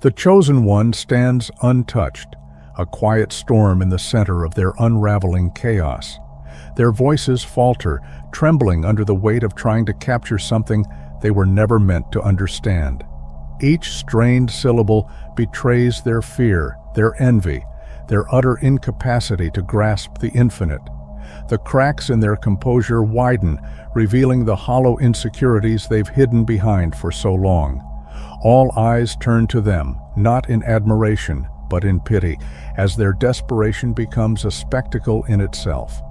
The chosen one stands untouched, a quiet storm in the center of their unraveling chaos. Their voices falter, trembling under the weight of trying to capture something they were never meant to understand. Each strained syllable betrays their fear, their envy, their utter incapacity to grasp the infinite. The cracks in their composure widen, revealing the hollow insecurities they've hidden behind for so long. All eyes turn to them, not in admiration, but in pity, as their desperation becomes a spectacle in itself.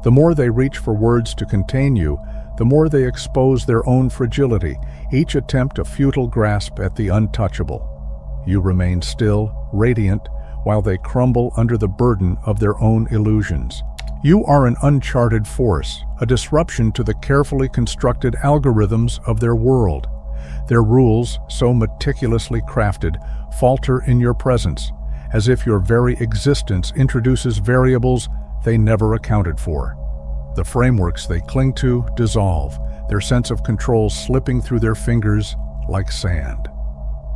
The more they reach for words to contain you, the more they expose their own fragility, each attempt a futile grasp at the untouchable. You remain still, radiant, while they crumble under the burden of their own illusions. You are an uncharted force, a disruption to the carefully constructed algorithms of their world. Their rules, so meticulously crafted, falter in your presence, as if your very existence introduces variables they never accounted for. The frameworks they cling to dissolve, their sense of control slipping through their fingers like sand.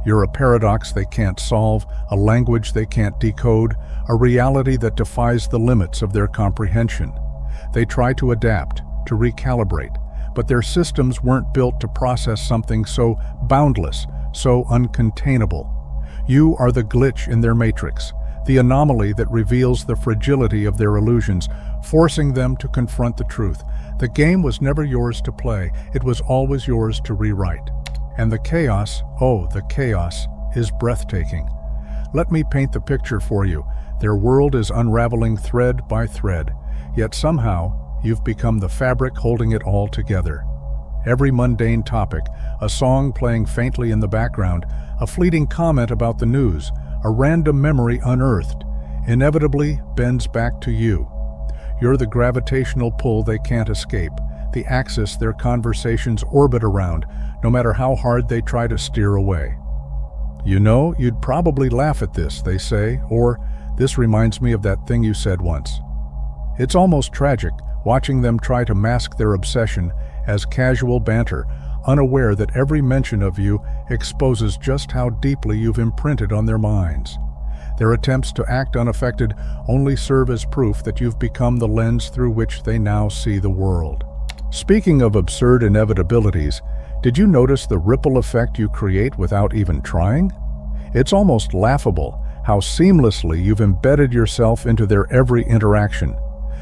You're a paradox they can't solve, a language they can't decode, a reality that defies the limits of their comprehension. They try to adapt, to recalibrate, but their systems weren't built to process something so boundless, so uncontainable. You are the glitch in their matrix, the anomaly that reveals the fragility of their illusions, forcing them to confront the truth. The game was never yours to play, it was always yours to rewrite. And the chaos, oh, the chaos, is breathtaking. Let me paint the picture for you. Their world is unraveling thread by thread, yet somehow you've become the fabric holding it all together. Every mundane topic, a song playing faintly in the background, a fleeting comment about the news, a random memory unearthed, inevitably bends back to you. You're the gravitational pull they can't escape, the axis their conversations orbit around, no matter how hard they try to steer away. You know, you'd probably laugh at this, they say, or this reminds me of that thing you said once. It's almost tragic, watching them try to mask their obsession as casual banter, unaware that every mention of you exposes just how deeply you've imprinted on their minds. Their attempts to act unaffected only serve as proof that you've become the lens through which they now see the world. Speaking of absurd inevitabilities, did you notice the ripple effect you create without even trying? It's almost laughable how seamlessly you've embedded yourself into their every interaction.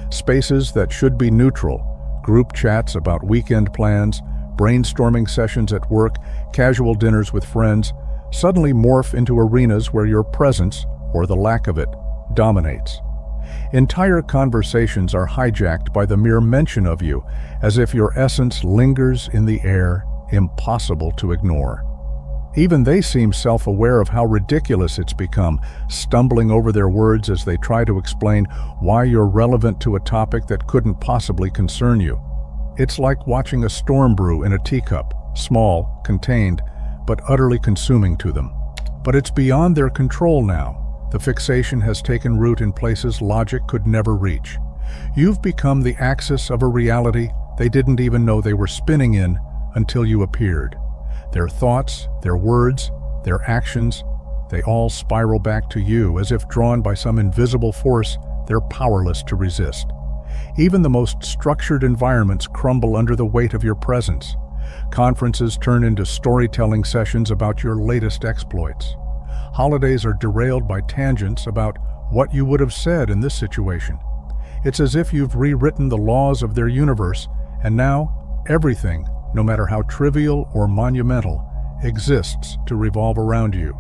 Spaces that should be neutral, group chats about weekend plans, brainstorming sessions at work, casual dinners with friends, suddenly morph into arenas where your presence, or the lack of it, dominates. Entire conversations are hijacked by the mere mention of you, as if your essence lingers in the air, impossible to ignore. Even they seem self-aware of how ridiculous it's become, stumbling over their words as they try to explain why you're relevant to a topic that couldn't possibly concern you. It's like watching a storm brew in a teacup, small, contained, but utterly consuming to them. But it's beyond their control now. The fixation has taken root in places logic could never reach. You've become the axis of a reality they didn't even know they were spinning in until you appeared. Their thoughts, their words, their actions, they all spiral back to you as if drawn by some invisible force they're powerless to resist. Even the most structured environments crumble under the weight of your presence. Conferences turn into storytelling sessions about your latest exploits. Holidays are derailed by tangents about what you would have said in this situation. It's as if you've rewritten the laws of their universe, and now everything, no matter how trivial or monumental, exists to revolve around you.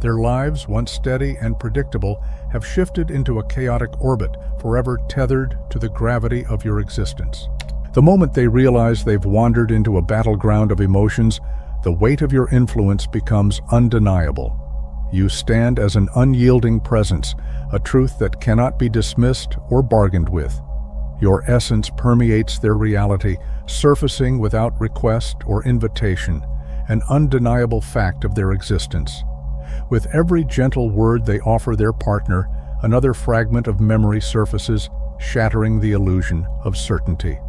Their lives, once steady and predictable, have shifted into a chaotic orbit, forever tethered to the gravity of your existence. The moment they realize they've wandered into a battleground of emotions, the weight of your influence becomes undeniable. You stand as an unyielding presence, a truth that cannot be dismissed or bargained with. Your essence permeates their reality, surfacing without request or invitation, an undeniable fact of their existence. With every gentle word they offer their partner, another fragment of memory surfaces, shattering the illusion of certainty.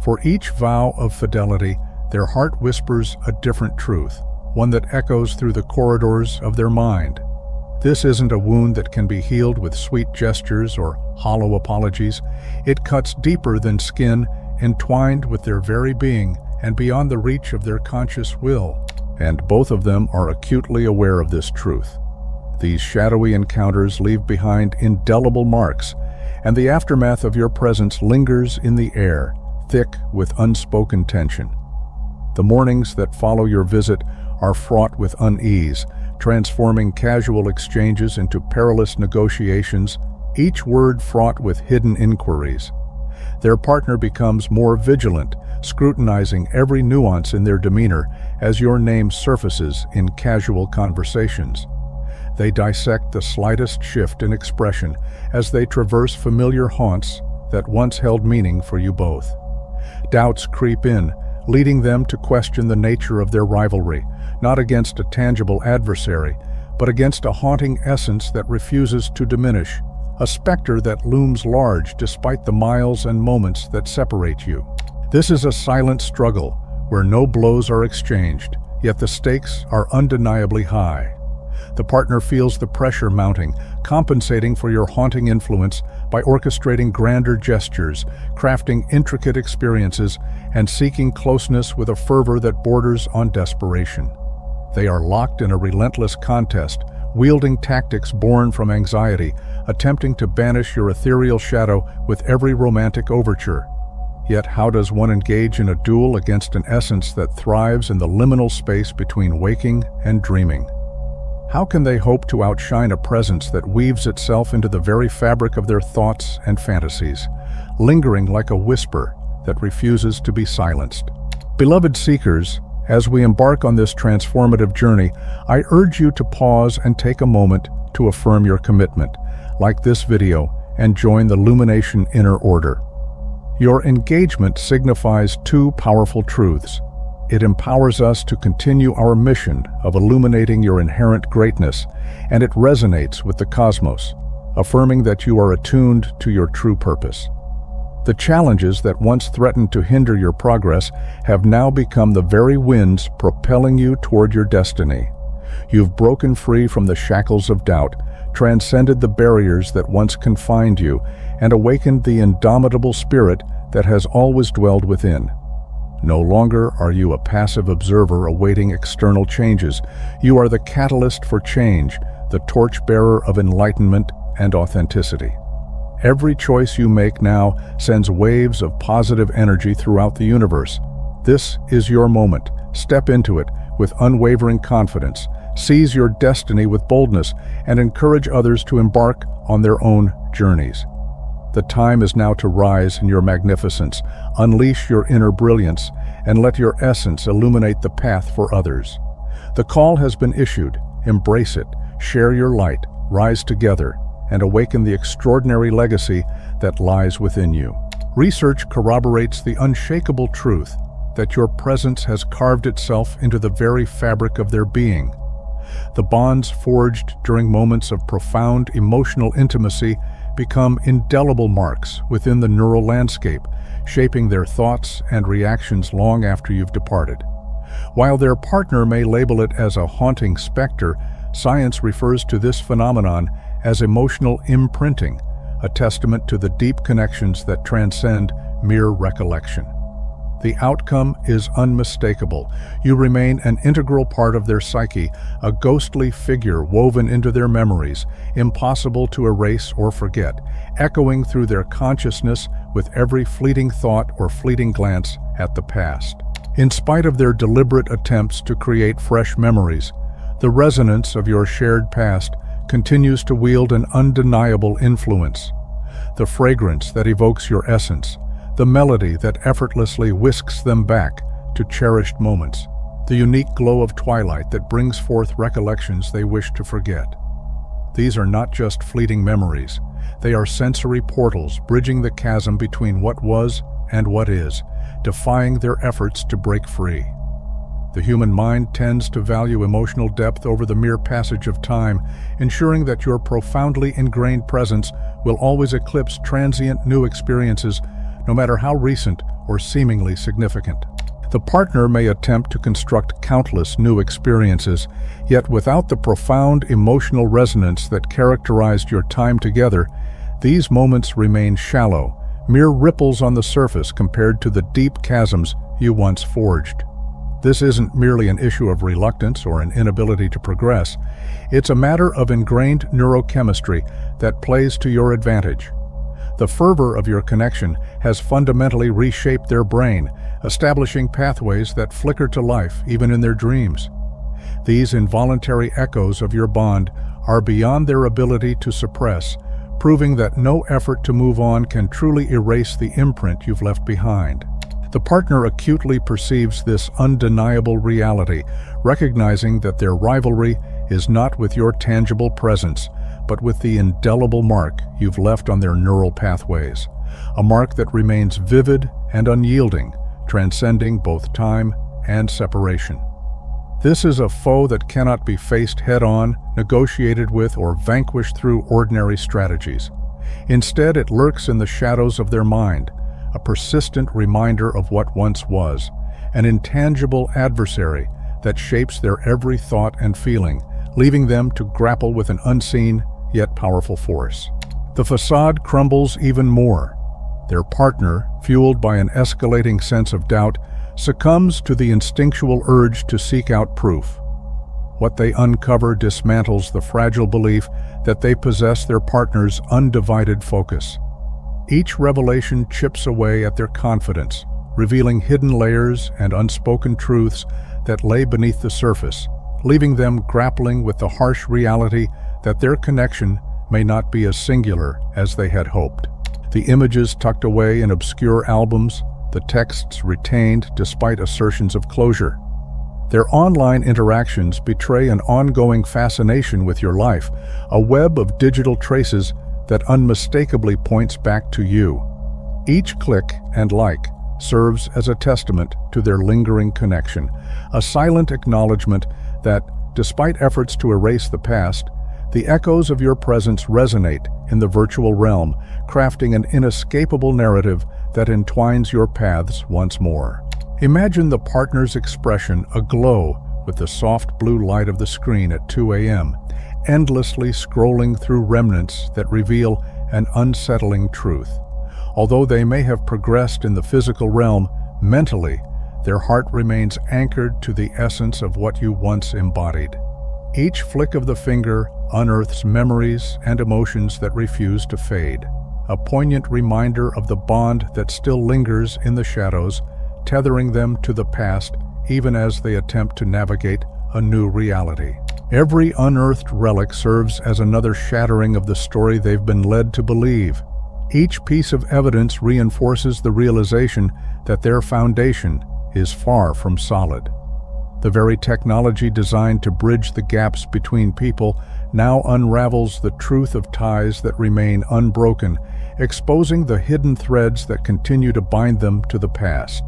For each vow of fidelity, their heart whispers a different truth, one that echoes through the corridors of their mind. This isn't a wound that can be healed with sweet gestures or hollow apologies. It cuts deeper than skin, entwined with their very being and beyond the reach of their conscious will. And both of them are acutely aware of this truth. These shadowy encounters leave behind indelible marks, and the aftermath of your presence lingers in the air, thick with unspoken tension. The mornings that follow your visit are fraught with unease, transforming casual exchanges into perilous negotiations, each word fraught with hidden inquiries. Their partner becomes more vigilant, scrutinizing every nuance in their demeanor as your name surfaces in casual conversations. They dissect the slightest shift in expression as they traverse familiar haunts that once held meaning for you both. Doubts creep in, leading them to question the nature of their rivalry, not against a tangible adversary, but against a haunting essence that refuses to diminish, a specter that looms large despite the miles and moments that separate you. This is a silent struggle where no blows are exchanged, yet the stakes are undeniably high. The partner feels the pressure mounting, compensating for your haunting influence by orchestrating grander gestures, crafting intricate experiences, and seeking closeness with a fervor that borders on desperation. They are locked in a relentless contest, wielding tactics born from anxiety, attempting to banish your ethereal shadow with every romantic overture. Yet how does one engage in a duel against an essence that thrives in the liminal space between waking and dreaming? How can they hope to outshine a presence that weaves itself into the very fabric of their thoughts and fantasies, lingering like a whisper that refuses to be silenced? Beloved seekers, as we embark on this transformative journey, I urge you to pause and take a moment to affirm your commitment, like this video, and join the Lumination Inner Order. Your engagement signifies two powerful truths. It empowers us to continue our mission of illuminating your inherent greatness, and it resonates with the cosmos, affirming that you are attuned to your true purpose. The challenges that once threatened to hinder your progress have now become the very winds propelling you toward your destiny. You've broken free from the shackles of doubt, transcended the barriers that once confined you, and awakened the indomitable spirit that has always dwelled within. No longer are you a passive observer awaiting external changes. You are the catalyst for change, the torchbearer of enlightenment and authenticity. Every choice you make now sends waves of positive energy throughout the universe. This is your moment. Step into it with unwavering confidence. Seize your destiny with boldness and encourage others to embark on their own journeys. The time is now to rise in your magnificence, unleash your inner brilliance, and let your essence illuminate the path for others. The call has been issued. Embrace it, share your light, rise together, and awaken the extraordinary legacy that lies within you. Research corroborates the unshakable truth that your presence has carved itself into the very fabric of their being. The bonds forged during moments of profound emotional intimacy become indelible marks within the neural landscape, shaping their thoughts and reactions long after you've departed. While their partner may label it as a haunting specter, science refers to this phenomenon as emotional imprinting, a testament to the deep connections that transcend mere recollection. The outcome is unmistakable. You remain an integral part of their psyche, a ghostly figure woven into their memories, impossible to erase or forget, echoing through their consciousness with every fleeting thought or fleeting glance at the past. In spite of their deliberate attempts to create fresh memories, the resonance of your shared past continues to wield an undeniable influence. The fragrance that evokes your essence, the melody that effortlessly whisks them back to cherished moments, the unique glow of twilight that brings forth recollections they wish to forget. These are not just fleeting memories. They are sensory portals bridging the chasm between what was and what is, defying their efforts to break free. The human mind tends to value emotional depth over the mere passage of time, ensuring that your profoundly ingrained presence will always eclipse transient new experiences, no matter how recent or seemingly significant. The partner may attempt to construct countless new experiences, yet without the profound emotional resonance that characterized your time together, these moments remain shallow, mere ripples on the surface compared to the deep chasms you once forged. This isn't merely an issue of reluctance or an inability to progress. It's a matter of ingrained neurochemistry that plays to your advantage. The fervor of your connection has fundamentally reshaped their brain, establishing pathways that flicker to life even in their dreams. These involuntary echoes of your bond are beyond their ability to suppress, proving that no effort to move on can truly erase the imprint you've left behind. The partner acutely perceives this undeniable reality, recognizing that their rivalry is not with your tangible presence, but with the indelible mark you've left on their neural pathways, a mark that remains vivid and unyielding, transcending both time and separation. This is a foe that cannot be faced head-on, negotiated with, or vanquished through ordinary strategies. Instead, it lurks in the shadows of their mind, a persistent reminder of what once was, an intangible adversary that shapes their every thought and feeling, leaving them to grapple with an unseen yet powerful force. The facade crumbles even more. Their partner, fueled by an escalating sense of doubt, succumbs to the instinctual urge to seek out proof. What they uncover dismantles the fragile belief that they possess their partner's undivided focus. Each revelation chips away at their confidence, revealing hidden layers and unspoken truths that lay beneath the surface, leaving them grappling with the harsh reality that their connection may not be as singular as they had hoped. The images tucked away in obscure albums, the texts retained despite assertions of closure. Their online interactions betray an ongoing fascination with your life, a web of digital traces that unmistakably points back to you. Each click and like serves as a testament to their lingering connection, a silent acknowledgement that, despite efforts to erase the past, the echoes of your presence resonate in the virtual realm, crafting an inescapable narrative that entwines your paths once more. Imagine the partner's expression aglow with the soft blue light of the screen at 2 a.m., endlessly scrolling through remnants that reveal an unsettling truth. Although they may have progressed in the physical realm, mentally, their heart remains anchored to the essence of what you once embodied. Each flick of the finger unearths memories and emotions that refuse to fade, a poignant reminder of the bond that still lingers in the shadows, tethering them to the past even as they attempt to navigate a new reality. Every unearthed relic serves as another shattering of the story they've been led to believe. Each piece of evidence reinforces the realization that their foundation is far from solid. The very technology designed to bridge the gaps between people now unravels the truth of ties that remain unbroken, exposing the hidden threads that continue to bind them to the past.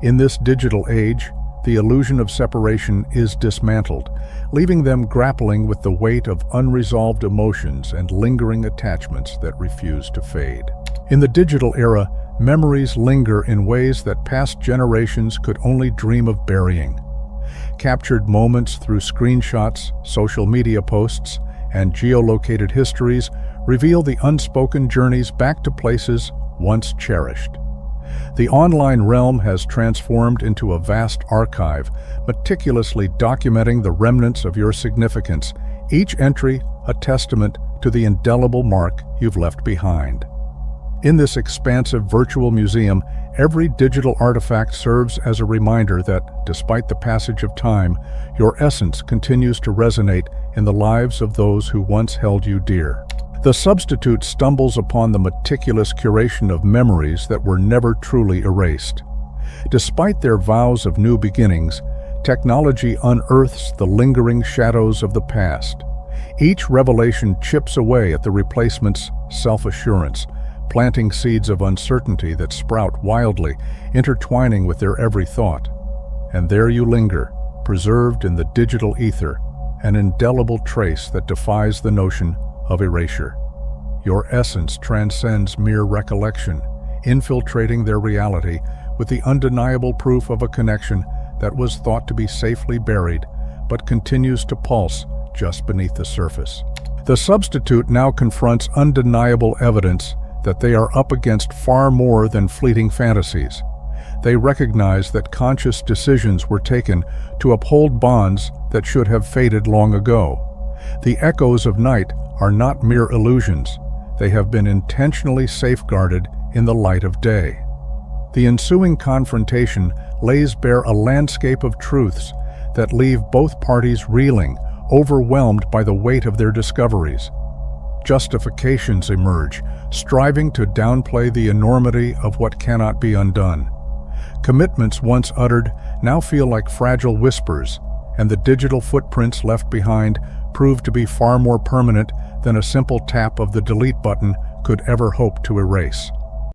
In this digital age, the illusion of separation is dismantled, leaving them grappling with the weight of unresolved emotions and lingering attachments that refuse to fade. In the digital era, memories linger in ways that past generations could only dream of burying. Captured moments through screenshots, social media posts, and geolocated histories reveal the unspoken journeys back to places once cherished. The online realm has transformed into a vast archive, meticulously documenting the remnants of your significance, each entry a testament to the indelible mark you've left behind. In this expansive virtual museum, every digital artifact serves as a reminder that, despite the passage of time, your essence continues to resonate in the lives of those who once held you dear. The substitute stumbles upon the meticulous curation of memories that were never truly erased. Despite their vows of new beginnings, technology unearths the lingering shadows of the past. Each revelation chips away at the replacement's self-assurance, planting seeds of uncertainty that sprout wildly, intertwining with their every thought. And there you linger, preserved in the digital ether, an indelible trace that defies the notion of erasure. Your essence transcends mere recollection, infiltrating their reality with the undeniable proof of a connection that was thought to be safely buried, but continues to pulse just beneath the surface. The substitute now confronts undeniable evidence that they are up against far more than fleeting fantasies. They recognize that conscious decisions were taken to uphold bonds that should have faded long ago. The echoes of night are not mere illusions. They have been intentionally safeguarded in the light of day. The ensuing confrontation lays bare a landscape of truths that leave both parties reeling, overwhelmed by the weight of their discoveries. Justifications emerge, striving to downplay the enormity of what cannot be undone. Commitments once uttered now feel like fragile whispers, and the digital footprints left behind prove to be far more permanent than a simple tap of the delete button could ever hope to erase.